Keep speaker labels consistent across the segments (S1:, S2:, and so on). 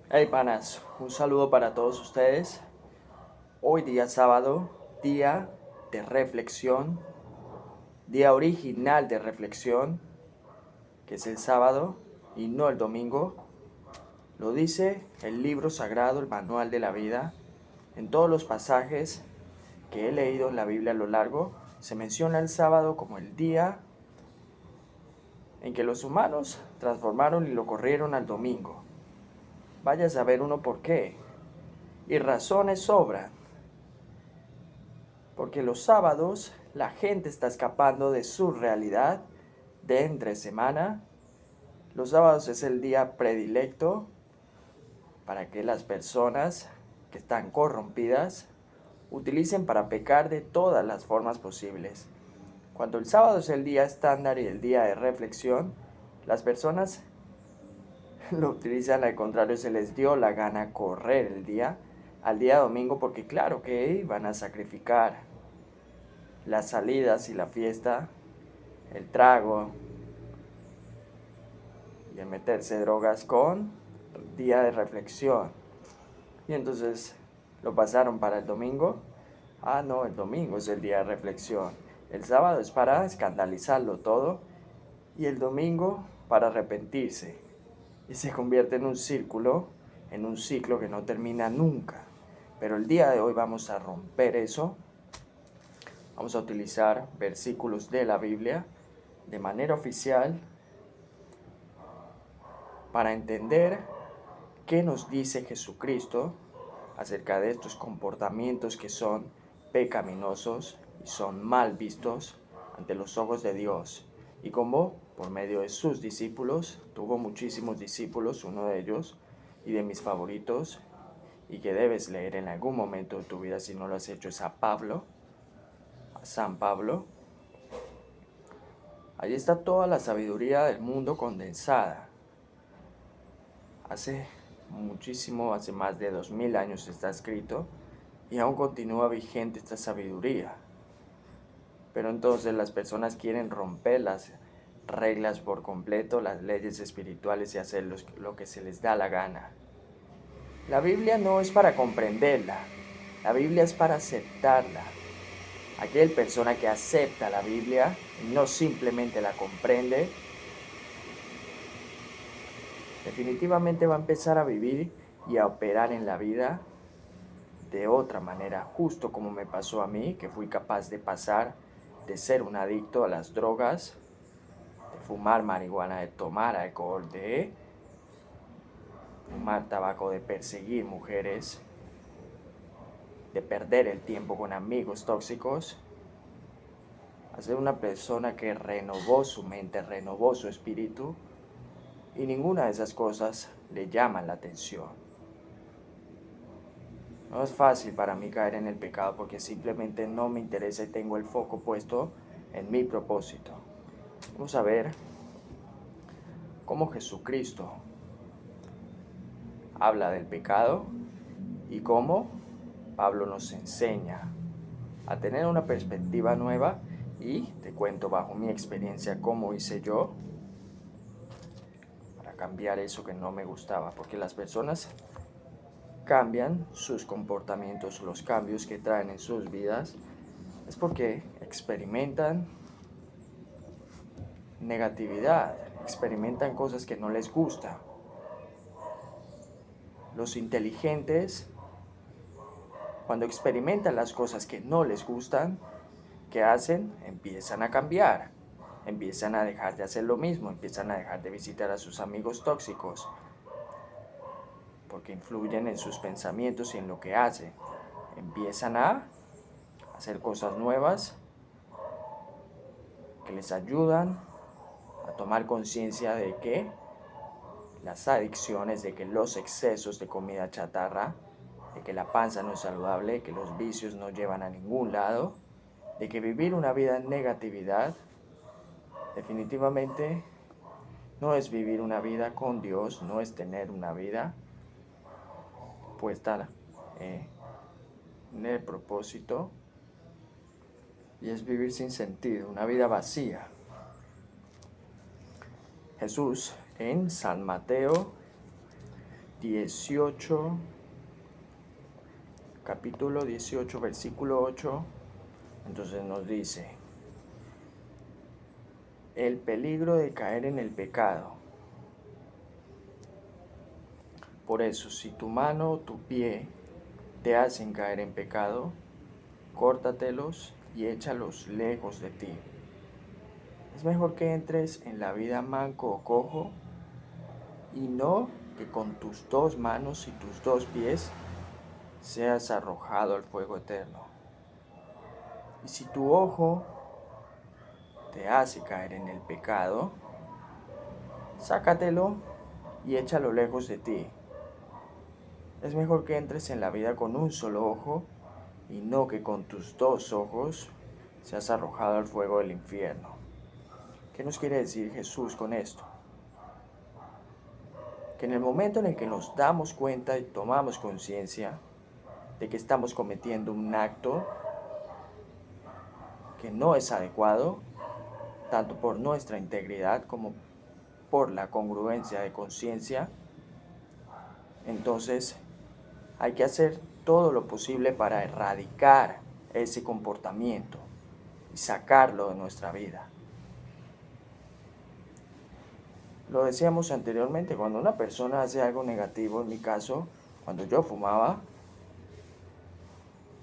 S1: Hey panas, un saludo para todos ustedes. Hoy día sábado, día de reflexión, día original de reflexión, que es el sábado y no el domingo. Lo dice el libro sagrado, el manual de la vida. En todos los pasajes que he leído en la Biblia a lo largo, se menciona el sábado como el día en que los humanos transformaron y lo corrieron al domingo. Vaya a saber uno por qué. Y razones sobran. Porque los sábados la gente está escapando de su realidad de entre semana. Los sábados es el día predilecto para que las personas que están corrompidas utilicen para pecar de todas las formas posibles. Cuando el sábado es el día estándar y el día de reflexión, las personas lo utilizan al contrario, se les dio la gana correr el día al día domingo porque claro que van a sacrificar las salidas y la fiesta, el trago y el meterse drogas con día de reflexión. Y entonces lo pasaron para el domingo. Ah, no, el domingo es el día de reflexión. El sábado es para escandalizarlo todo y el domingo para arrepentirse. Y se convierte en un círculo, en un ciclo que no termina nunca. Pero el día de hoy vamos a romper eso. Vamos a utilizar versículos de la Biblia de manera oficial para entender qué nos dice Jesucristo acerca de estos comportamientos que son pecaminosos y son mal vistos ante los ojos de Dios. Y cómo, por medio de sus discípulos, tuvo muchísimos discípulos, uno de ellos, y de mis favoritos, y que debes leer en algún momento de tu vida si no lo has hecho, es a Pablo, a San Pablo. Allí está toda la sabiduría del mundo condensada. Hace muchísimo, hace más de 2000 años está escrito y aún continúa vigente esta sabiduría. Pero entonces las personas quieren romper las reglas por completo, las leyes espirituales y hacer lo que se les da la gana. La Biblia no es para comprenderla, la Biblia es para aceptarla. Aquella persona que acepta la Biblia y no simplemente la comprende, definitivamente va a empezar a vivir y a operar en la vida de otra manera, justo como me pasó a mí, que fui capaz de pasar de ser un adicto a las drogas, de fumar marihuana, de tomar alcohol, de fumar tabaco, de perseguir mujeres, de perder el tiempo con amigos tóxicos, a ser una persona que renovó su mente, renovó su espíritu, y ninguna de esas cosas le llaman la atención. No es fácil para mí caer en el pecado porque simplemente no me interesa y tengo el foco puesto en mi propósito. Vamos a ver cómo Jesucristo habla del pecado y cómo Pablo nos enseña a tener una perspectiva nueva y te cuento bajo mi experiencia cómo hice yo para cambiar eso que no me gustaba, porque las personas cambian sus comportamientos, los cambios que traen en sus vidas, es porque experimentan negatividad, experimentan cosas que no les gustan. Los inteligentes, cuando experimentan las cosas que no les gustan, ¿qué hacen? Empiezan a cambiar, empiezan a dejar de hacer lo mismo, empiezan a dejar de visitar a sus amigos tóxicos, porque influyen en sus pensamientos y en lo que hacen. Empiezan a hacer cosas nuevas que les ayudan a tomar conciencia de que las adicciones, de que los excesos de comida chatarra, de que la panza no es saludable, de que los vicios no llevan a ningún lado, de que vivir una vida en negatividad definitivamente no es vivir una vida con Dios, no es tener una vida puesta en el propósito y es vivir sin sentido, una vida vacía. Jesús en San Mateo 18, capítulo 18, versículo 8, entonces nos dice, el peligro de caer en el pecado. Por eso, si tu mano o tu pie te hacen caer en pecado, córtatelos y échalos lejos de ti. Es mejor que entres en la vida manco o cojo y no que con tus dos manos y tus dos pies seas arrojado al fuego eterno. Y si tu ojo te hace caer en el pecado, sácatelo y échalo lejos de ti. Es mejor que entres en la vida con un solo ojo y no que con tus dos ojos seas arrojado al fuego del infierno. ¿Qué nos quiere decir Jesús con esto? Que en el momento en el que nos damos cuenta y tomamos conciencia de que estamos cometiendo un acto que no es adecuado, tanto por nuestra integridad como por la congruencia de conciencia, entonces hay que hacer todo lo posible para erradicar ese comportamiento y sacarlo de nuestra vida. Lo decíamos anteriormente, cuando una persona hace algo negativo, en mi caso, cuando yo fumaba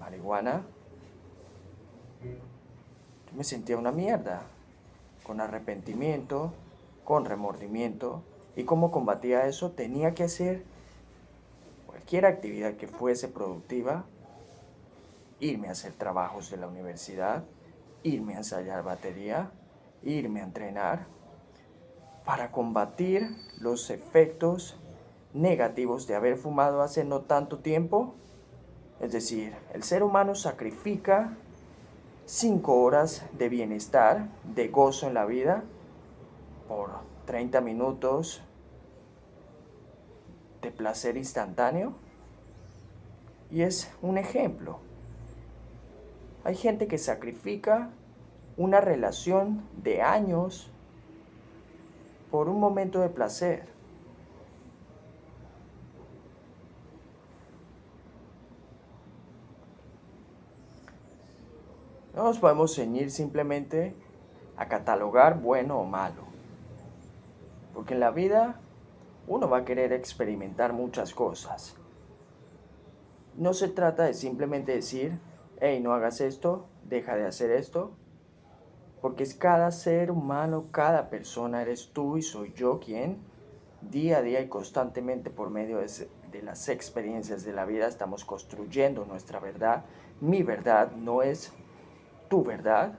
S1: marihuana, yo me sentía una mierda, con arrepentimiento, con remordimiento. ¿Y cómo combatía eso? Tenía que hacer cualquier actividad que fuese productiva, irme a hacer trabajos de la universidad, irme a ensayar batería, irme a entrenar, para combatir los efectos negativos de haber fumado hace no tanto tiempo. Es decir, el ser humano sacrifica 5 horas de bienestar, de gozo en la vida, por 30 minutos de placer instantáneo. Y es un ejemplo. Hay gente que sacrifica una relación de años por un momento de placer. No nos podemos ceñir simplemente a catalogar bueno o malo. Porque en la vida uno va a querer experimentar muchas cosas. No se trata de simplemente decir, hey, no hagas esto, deja de hacer esto. Porque es cada ser humano, cada persona, eres tú y soy yo quien día a día y constantemente por medio de las experiencias de la vida estamos construyendo nuestra verdad. Mi verdad no es tu verdad.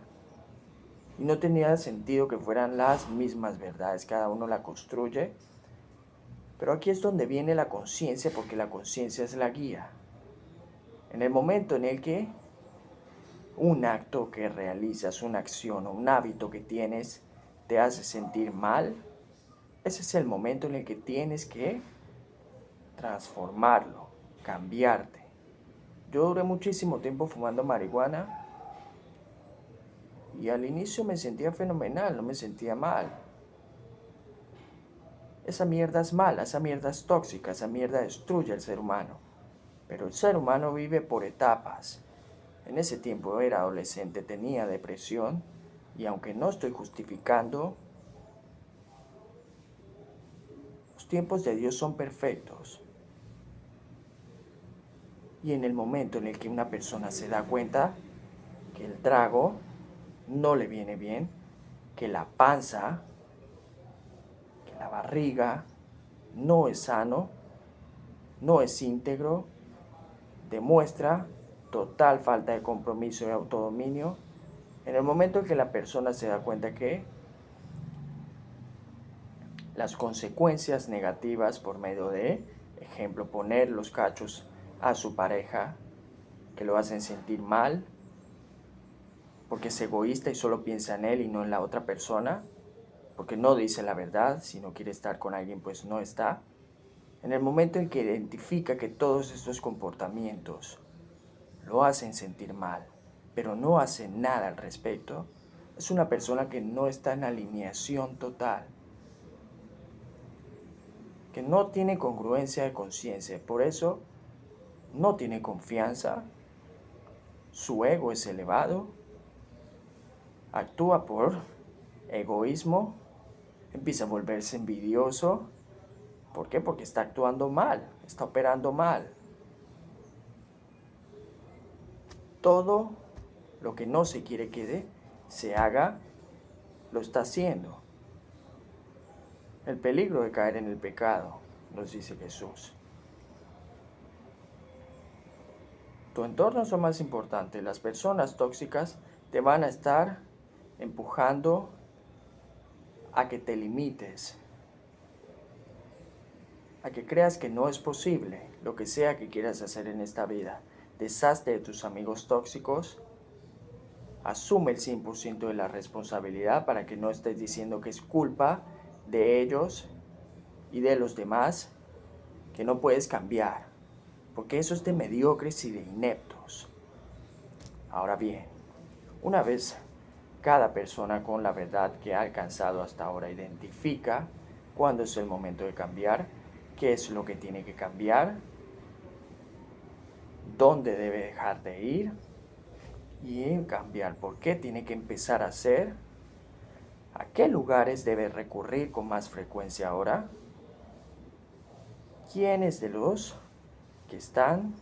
S1: Y no tenía sentido que fueran las mismas verdades, cada uno la construye. Pero aquí es donde viene la conciencia, porque la conciencia es la guía. En el momento en el que un acto que realizas, una acción o un hábito que tienes te hace sentir mal, ese es el momento en el que tienes que transformarlo, cambiarte. Yo duré muchísimo tiempo fumando marihuana y al inicio me sentía fenomenal, no me sentía mal. Esa mierda es mala, esa mierda es tóxica, esa mierda destruye al ser humano. Pero el ser humano vive por etapas. En ese tiempo era adolescente, tenía depresión y aunque no estoy justificando, los tiempos de Dios son perfectos. Y en el momento en el que una persona se da cuenta que el trago no le viene bien, que la panza, que la barriga no es sano, no es íntegro, demuestra total falta de compromiso y autodominio, en el momento en que la persona se da cuenta que las consecuencias negativas por medio de, ejemplo, poner los cachos a su pareja, que lo hacen sentir mal, porque es egoísta y solo piensa en él y no en la otra persona, porque no dice la verdad, si no quiere estar con alguien pues no está. En el momento en que identifica que todos estos comportamientos lo hacen sentir mal, pero no hace nada al respecto, es una persona que no está en alineación total. que no tiene congruencia de conciencia, por eso no tiene confianza, su ego es elevado, actúa por egoísmo, empieza a volverse envidioso. ¿Por qué? Porque está actuando mal, está operando mal. Todo lo que no se quiere que se haga, lo está haciendo. El peligro de caer en el pecado, nos dice Jesús. Tu entorno es lo más importante. Las personas tóxicas te van a estar empujando a que te limites, a que creas que no es posible lo que sea que quieras hacer en esta vida. Deshazte de tus amigos tóxicos, asume el 100% de la responsabilidad para que no estés diciendo que es culpa de ellos y de los demás, que no puedes cambiar, porque eso es de mediocres y de ineptos. Ahora bien, una vez cada persona con la verdad que ha alcanzado hasta ahora identifica cuándo es el momento de cambiar, qué es lo que tiene que cambiar, dónde debe dejar de ir y cambiar, por qué tiene que empezar a hacer, a qué lugares debe recurrir con más frecuencia ahora, quiénes de los que están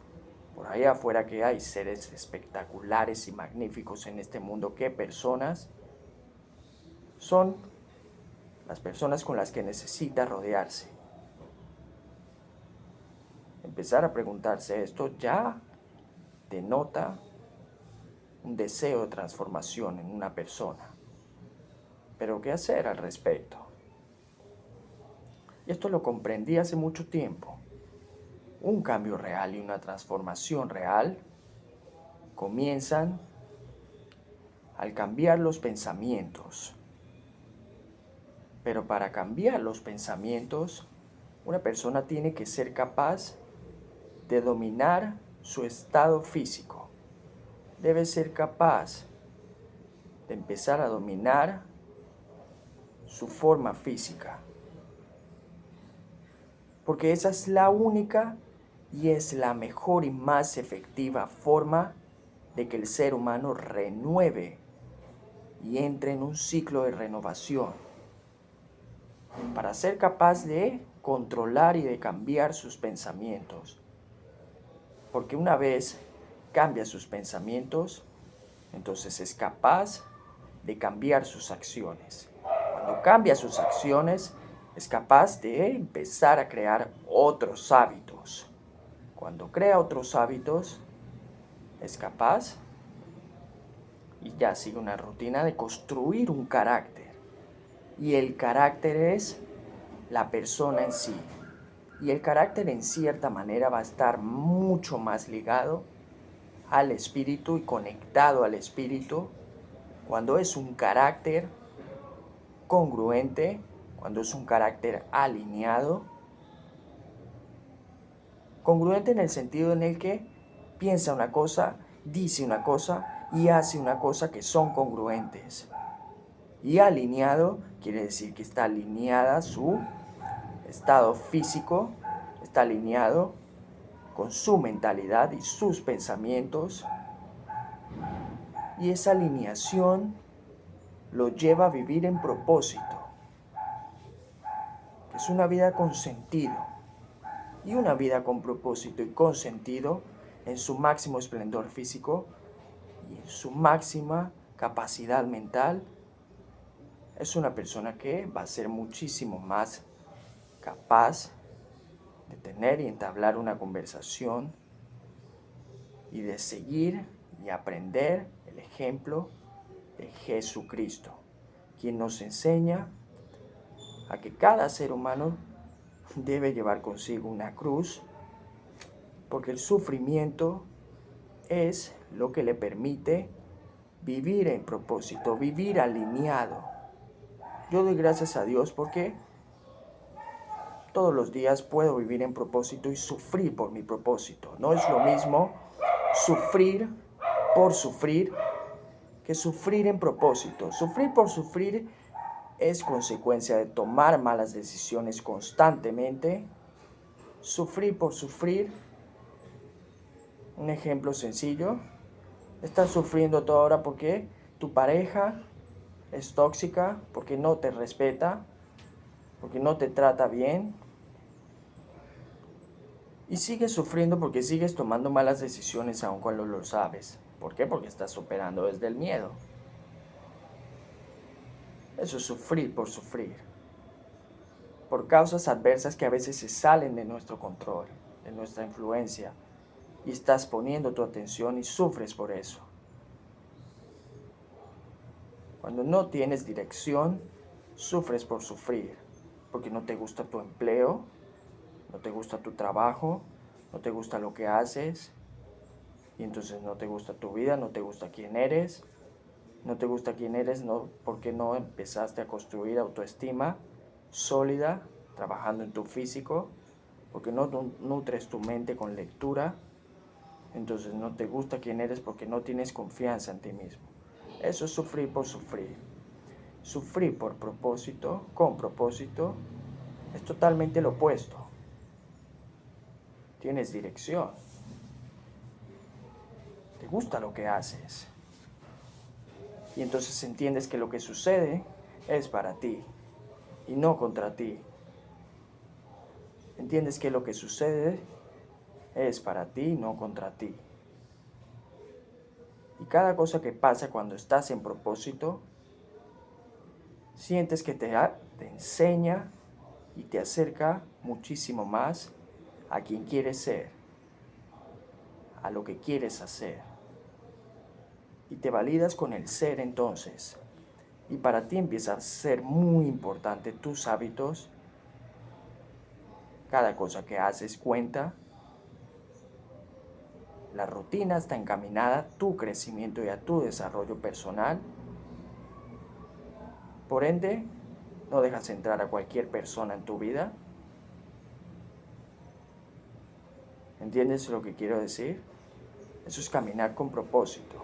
S1: por ahí afuera, que hay seres espectaculares y magníficos en este mundo, qué personas son las personas con las que necesita rodearse. Empezar a preguntarse esto ya denota un deseo de transformación en una persona. Pero ¿qué hacer al respecto? Y esto lo comprendí hace mucho tiempo. Un cambio real y una transformación real comienzan al cambiar los pensamientos. Pero para cambiar los pensamientos, una persona tiene que ser capaz de dominar su estado físico. Debe ser capaz de empezar a dominar su forma física. Porque esa es la única y es la mejor y más efectiva forma de que el ser humano renueve y entre en un ciclo de renovación. Para ser capaz de controlar y de cambiar sus pensamientos. Porque una vez cambia sus pensamientos, entonces es capaz de cambiar sus acciones. Cuando cambia sus acciones, es capaz de empezar a crear otros hábitos. Cuando crea otros hábitos, es capaz, y ya sigue una rutina, de construir un carácter. Y el carácter es la persona en sí. Y el carácter en cierta manera va a estar mucho más ligado al espíritu y conectado al espíritu cuando es un carácter congruente, cuando es un carácter alineado. Congruente en el sentido en el que piensa una cosa, dice una cosa y hace una cosa que son congruentes. Y alineado quiere decir que está alineada su estado físico, está alineado con su mentalidad y sus pensamientos. Y esa alineación lo lleva a vivir en propósito, que es una vida con sentido. Y una vida con propósito y con sentido en su máximo esplendor físico y en su máxima capacidad mental, es una persona que va a ser muchísimo más capaz de tener y entablar una conversación y de seguir y aprender el ejemplo de Jesucristo, quien nos enseña a que cada ser humano debe llevar consigo una cruz, porque el sufrimiento es lo que le permite vivir en propósito, vivir alineado. Yo doy gracias a Dios porque todos los días puedo vivir en propósito y sufrir por mi propósito. No es lo mismo sufrir por sufrir que sufrir en propósito. Sufrir por sufrir es consecuencia de tomar malas decisiones constantemente, sufrir por sufrir. Un ejemplo sencillo, estás sufriendo toda hora porque tu pareja es tóxica, porque no te respeta, porque no te trata bien, y sigues sufriendo porque sigues tomando malas decisiones aun cuando lo sabes. ¿Por qué? Porque estás operando desde el miedo. Eso es sufrir por sufrir, por causas adversas que a veces se salen de nuestro control, de nuestra influencia, y estás poniendo tu atención y sufres por eso. Cuando no tienes dirección, sufres por sufrir, porque no te gusta tu empleo, no te gusta tu trabajo, no te gusta lo que haces, y entonces no te gusta tu vida, no te gusta quién eres, no te gusta quién eres, no, porque no empezaste a construir autoestima sólida, trabajando en tu físico, porque no nutres tu mente con lectura, entonces no te gusta quién eres porque no tienes confianza en ti mismo. Eso es sufrir por sufrir. Sufrir por propósito, con propósito, es totalmente lo opuesto. Tienes dirección. Te gusta lo que haces. Y entonces entiendes que lo que sucede es para ti y no contra ti. Entiendes que lo que sucede es para ti y no contra ti. Y cada cosa que pasa cuando estás en propósito, sientes que te enseña y te acerca muchísimo más a quien quieres ser, a lo que quieres hacer. Y te validas con el ser entonces. Y para ti empieza a ser muy importante tus hábitos. Cada cosa que haces cuenta. La rutina está encaminada a tu crecimiento y a tu desarrollo personal. Por ende, no dejas entrar a cualquier persona en tu vida. ¿Entiendes lo que quiero decir? Eso es caminar con propósito.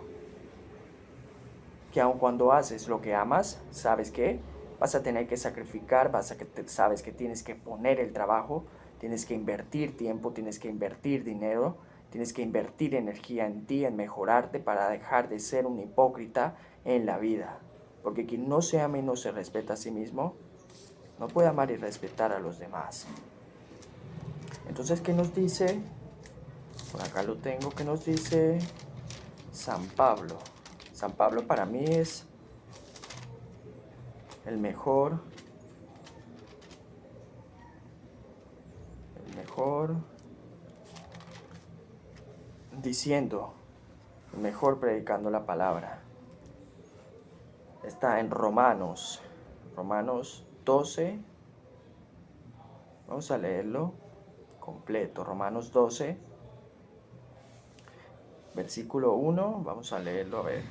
S1: Que aun cuando haces lo que amas, sabes que vas a tener que sacrificar, sabes que tienes que poner el trabajo, tienes que invertir tiempo, tienes que invertir dinero, tienes que invertir energía en ti, en mejorarte para dejar de ser un hipócrita en la vida. Porque quien no se ama y no se respeta a sí mismo, no puede amar y respetar a los demás. Entonces, ¿qué nos dice? Por acá lo tengo, ¿qué nos dice San Pablo? San Pablo para mí es el mejor diciendo, el mejor predicando la palabra. Está en Romanos 12. Vamos a leerlo completo. Romanos 12, versículo 1. Vamos a leerlo, a ver.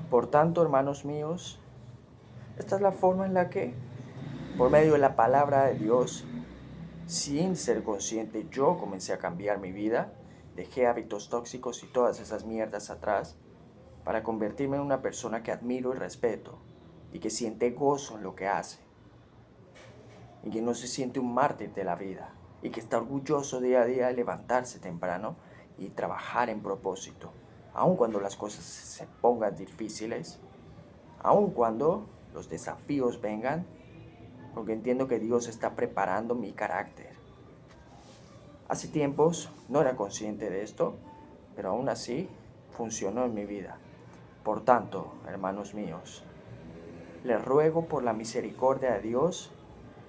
S1: Por tanto, hermanos míos, esta es la forma en la que, por medio de la palabra de Dios, sin ser consciente, yo comencé a cambiar mi vida. Dejé hábitos tóxicos y todas esas mierdas atrás para convertirme en una persona que admiro y respeto y que siente gozo en lo que hace y que no se siente un mártir de la vida y que está orgulloso día a día de levantarse temprano y trabajar en propósito, aun cuando las cosas se pongan difíciles, aun cuando los desafíos vengan, porque entiendo que Dios está preparando mi carácter. Hace tiempos no era consciente de esto, pero aún así funcionó en mi vida. Por tanto, hermanos míos, les ruego por la misericordia de Dios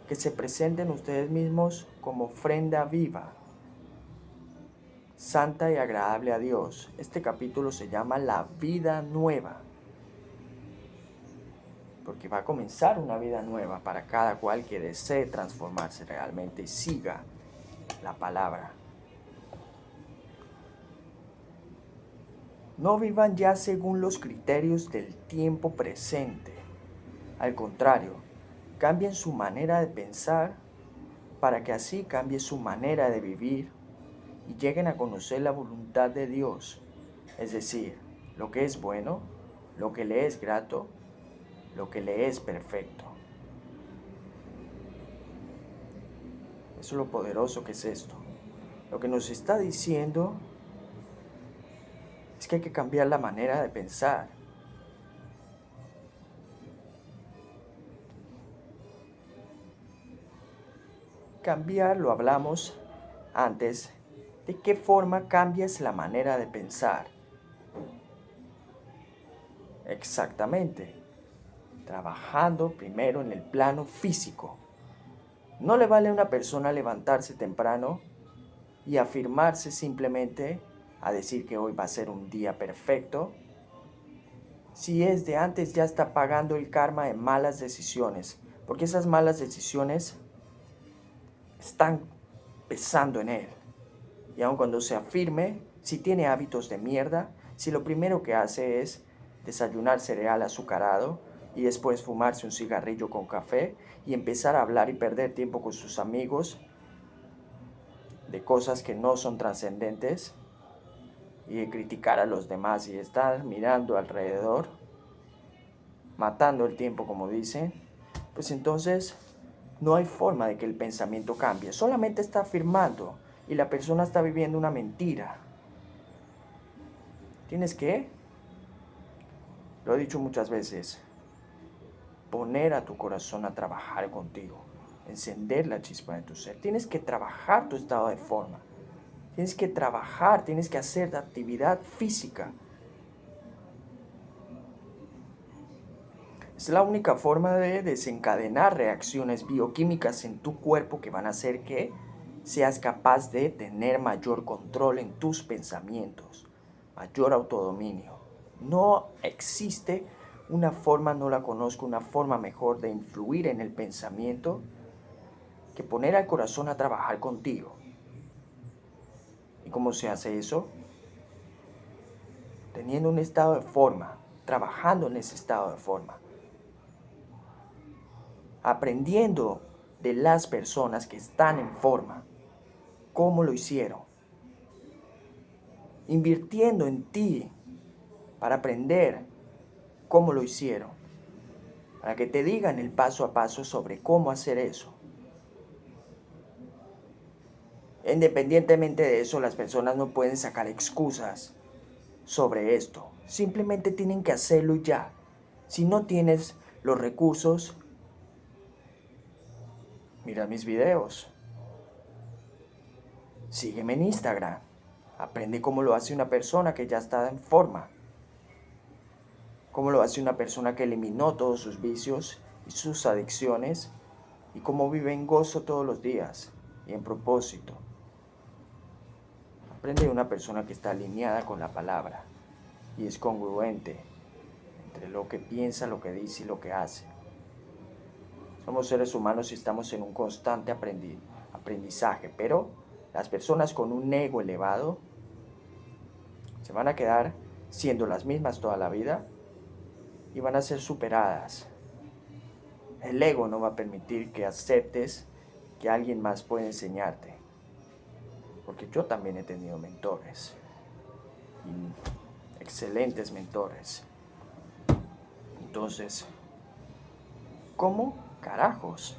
S1: que se presenten ustedes mismos como ofrenda viva, santa y agradable a Dios. Este capítulo se llama La vida nueva, porque va a comenzar una vida nueva para cada cual que desee transformarse realmente y siga la palabra. No vivan ya según los criterios del tiempo presente. Al contrario, cambien su manera de pensar para que así cambie su manera de vivir y lleguen a conocer la voluntad de Dios, es decir, lo que es bueno, lo que le es grato, lo que le es perfecto. Eso es lo poderoso que es esto. Lo que nos está diciendo es que hay que cambiar la manera de pensar. Cambiar, lo hablamos antes, de qué forma cambias la manera de pensar. Exactamente. Trabajando primero en el plano físico. No le vale a una persona levantarse temprano y afirmarse simplemente a decir que hoy va a ser un día perfecto, si es de antes ya está pagando el karma de malas decisiones, porque esas malas decisiones están pesando en él. Y aun cuando se afirme, si tiene hábitos de mierda, si lo primero que hace es desayunar cereal azucarado y después fumarse un cigarrillo con café y empezar a hablar y perder tiempo con sus amigos de cosas que no son trascendentes y criticar a los demás y estar mirando alrededor, matando el tiempo como dicen, pues entonces no hay forma de que el pensamiento cambie, solamente está afirmando y la persona está viviendo una mentira. Tienes que, lo he dicho muchas veces, poner a tu corazón a trabajar contigo, encender la chispa de tu ser. Tienes que trabajar tu estado de forma, tienes que trabajar, tienes que hacer actividad física. Es la única forma de desencadenar reacciones bioquímicas en tu cuerpo que van a hacer que seas capaz de tener mayor control en tus pensamientos, mayor autodominio. No existe una forma, no la conozco, una forma mejor de influir en el pensamiento que poner al corazón a trabajar contigo. ¿Y cómo se hace eso? Teniendo un estado de forma, trabajando en ese estado de forma. Aprendiendo de las personas que están en forma, cómo lo hicieron, invirtiendo en ti para aprender cómo lo hicieron, para que te digan el paso a paso sobre cómo hacer eso. Independientemente de eso, las personas no pueden sacar excusas sobre esto, simplemente tienen que hacerlo y ya. Si no tienes los recursos, mira mis videos. Sígueme en Instagram. Aprende cómo lo hace una persona que ya está en forma. Cómo lo hace una persona que eliminó todos sus vicios y sus adicciones. Y cómo vive en gozo todos los días y en propósito. Aprende de una persona que está alineada con la palabra y es congruente entre lo que piensa, lo que dice y lo que hace. Somos seres humanos y estamos en un constante aprendizaje, pero las personas con un ego elevado se van a quedar siendo las mismas toda la vida y van a ser superadas. El ego no va a permitir que aceptes que alguien más puede enseñarte, porque yo también he tenido mentores, y excelentes mentores. Entonces, ¿cómo carajos?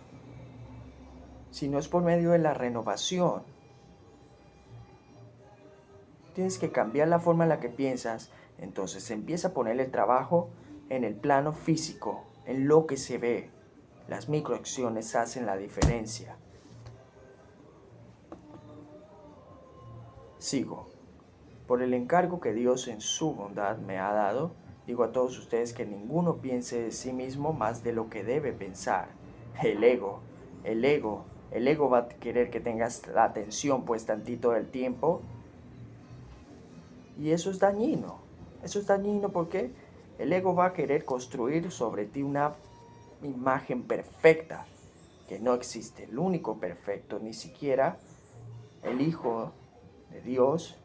S1: Si no es por medio de la renovación, tienes que cambiar la forma en la que piensas. Entonces empieza a poner el trabajo en el plano físico, en lo que se ve. Las microacciones hacen la diferencia. Sigo. Por el encargo que Dios en su bondad me ha dado, digo a todos ustedes que ninguno piense de sí mismo más de lo que debe pensar. El ego, el ego, el ego va a querer que tengas la atención puesta en ti todo el tiempo. Y eso es dañino. Eso es dañino porque el ego va a querer construir sobre ti una imagen perfecta que no existe. El único perfecto, ni siquiera el Hijo de Dios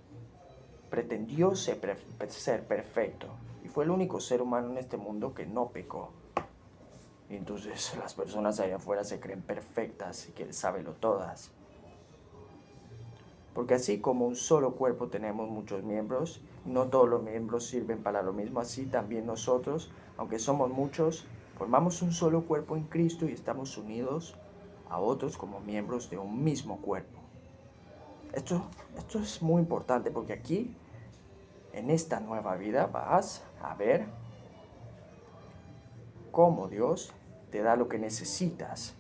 S1: pretendió ser perfecto. Y fue el único ser humano en este mundo que no pecó. Y entonces las personas allá afuera se creen perfectas y que sábelo todas. Porque así como un solo cuerpo tenemos muchos miembros, no todos los miembros sirven para lo mismo, así también nosotros, aunque somos muchos, formamos un solo cuerpo en Cristo y estamos unidos a otros como miembros de un mismo cuerpo. Esto es muy importante porque aquí, en esta nueva vida, vas a ver cómo Dios te da lo que necesitas.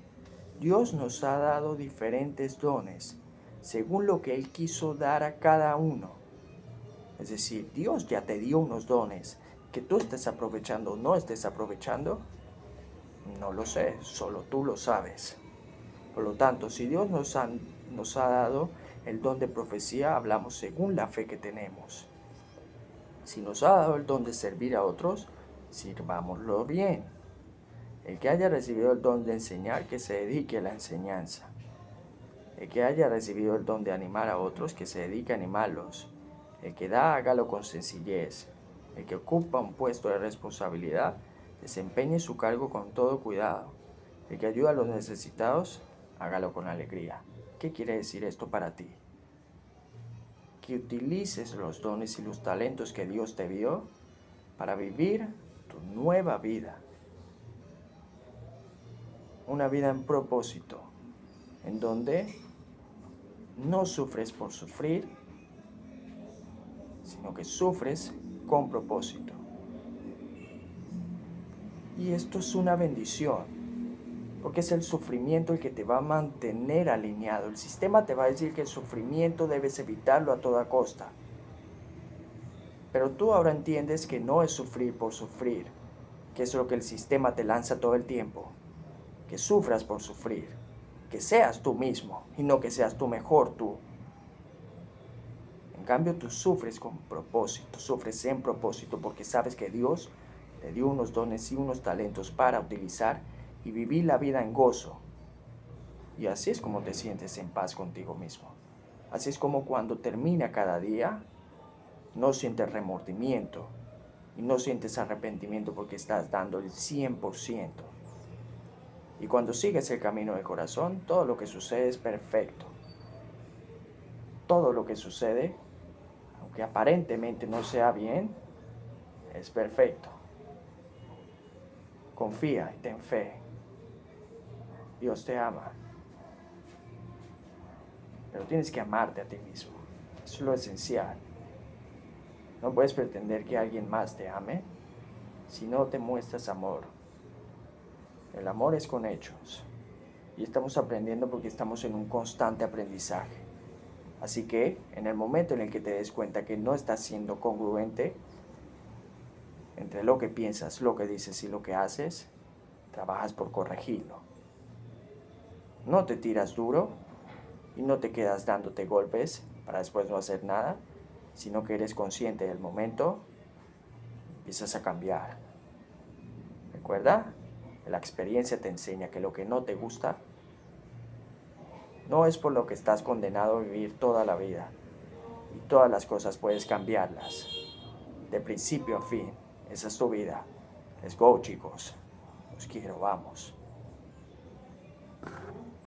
S1: Dios nos ha dado diferentes dones según lo que Él quiso dar a cada uno. Es decir, Dios ya te dio unos dones que tú estés aprovechando o no estés aprovechando. No lo sé, solo tú lo sabes. Por lo tanto, si Dios nos ha dado el don de profecía, hablamos según la fe que tenemos. Si nos ha dado el don de servir a otros, sirvámoslo bien. El que haya recibido el don de enseñar, que se dedique a la enseñanza. El que haya recibido el don de animar a otros, que se dedique a animarlos. El que da, hágalo con sencillez. El que ocupa un puesto de responsabilidad, desempeñe su cargo con todo cuidado. El que ayuda a los necesitados, hágalo con alegría. ¿Qué quiere decir esto para ti? Que utilices los dones y los talentos que Dios te dio para vivir tu nueva vida. Una vida en propósito, en donde no sufres por sufrir, sino que sufres con propósito. Y esto es una bendición, porque es el sufrimiento el que te va a mantener alineado. El sistema te va a decir que el sufrimiento debes evitarlo a toda costa. Pero tú ahora entiendes que no es sufrir por sufrir, que es lo que el sistema te lanza todo el tiempo. Que sufras por sufrir, que seas tú mismo y no que seas tú mejor tú. En cambio, tú sufres con propósito, sufres en propósito porque sabes que Dios te dio unos dones y unos talentos para utilizar y vivir la vida en gozo. Y así es como te sientes en paz contigo mismo. Así es como cuando termina cada día, no sientes remordimiento y no sientes arrepentimiento porque estás dando el 100%. Y cuando sigues el camino del corazón, todo lo que sucede es perfecto. Todo lo que sucede, aunque aparentemente no sea bien, es perfecto. Confía y ten fe. Dios te ama. Pero tienes que amarte a ti mismo. Eso es lo esencial. No puedes pretender que alguien más te ame si no te muestras amor. El amor es con hechos. Y estamos aprendiendo porque estamos en un constante aprendizaje. Así que, en el momento en el que te des cuenta que no estás siendo congruente entre lo que piensas, lo que dices y lo que haces, trabajas por corregirlo. No te tiras duro y no te quedas dándote golpes para después no hacer nada, sino que eres consciente del momento y empiezas a cambiar. Recuerda, la experiencia te enseña que lo que no te gusta no es por lo que estás condenado a vivir toda la vida. Y todas las cosas puedes cambiarlas, de principio a fin. Esa es tu vida. Let's go, chicos. Los quiero, vamos.